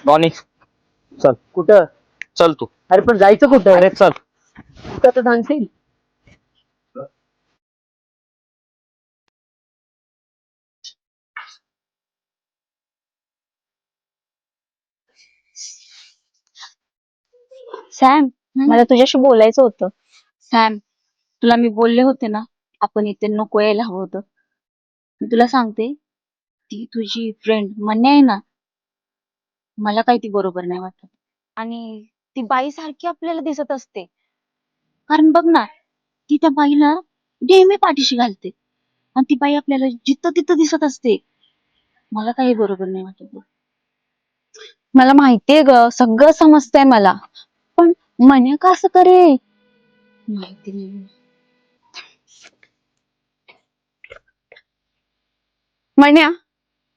Ronnie चल. कुठं? चल तू. अरे पण जायचं कुठं? अरे चल. कुठं तर सांगशील? सॅम, मला तुझ्याशी बोलायचं होतं. सॅम, तुला मी बोलले होते ना, आपण इथे नको यायला हवं होतं. मी तुला सांगते, ती तुझी फ्रेंड मन्या आहे ना, मला काही ती बरोबर नाही वाटत. आणि ती बाई सारखी आपल्याला दिसत असते. कारण बघ ना, ती त्या बाईला नेहमी पाठीशी घालते. आणि ती बाई आपल्याला जिथं तिथं दिसत असते. मला काही बरोबर नाही वाटत. मला माहितीये ग, सगळं समजतंय मला. पण मन्या का असं करेल? माहिती नाही. मन्या,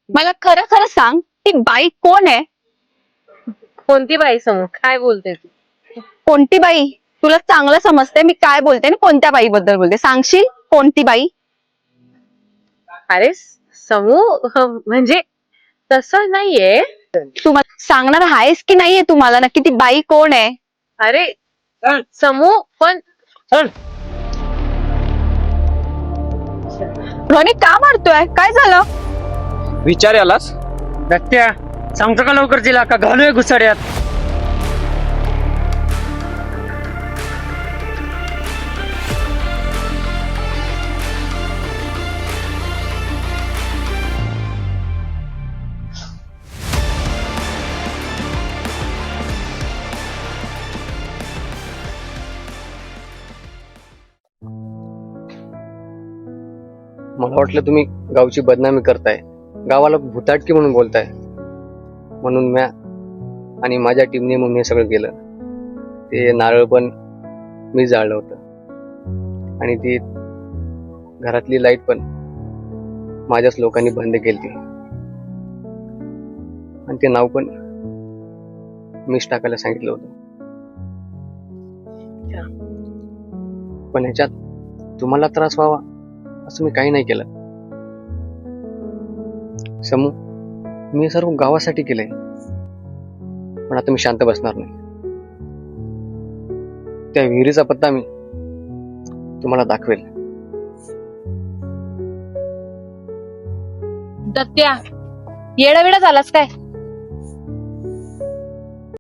मला खरं खरं सांग, ती बाई कोण आहे? कोणती बाई समोर काय बोलते तू? कोणती बाई? तुला चांगलं समजते मी काय बोलते आणि कोणत्या बाईबद्दल बोलते. सांगशील कोणती बाई? अरे समू म्हणजे तसं नाहीये. तू मला सांगणार आहेस की नाहीये तुम्हाला नक्की ती बाई कोण आहे? अरे समू पण रोनी का मारतोय? काय झालं? विचार यालाच. दत्त्या सांगतो का लवकर तिला का घालूय घुसाड्यात? मला वाटलं तुम्ही गावची बदनामी करताय, गावाला भुताटकी म्हणून बोलताय. म्हणून म्या आणि माझ्या टीमने म्हणून हे सगळं केलं. ते नारळ पण मी जाळलं होतं आणि ती घरातली लाईट पण माझ्याच लोकांनी बंद केली आणि ते नाव पण मीच टाकायला सांगितलं होतं. पण ह्याच्यात तुम्हाला त्रास व्हावा असं मी काही नाही केलं. समू, मी सर्व गावासाठी केलंय, पण आता मी शांत बसणार नाही. त्या विहिरीचा पत्ता मी तुम्हाला दाखवेल. दत्त्या येडाविडा झालास काय?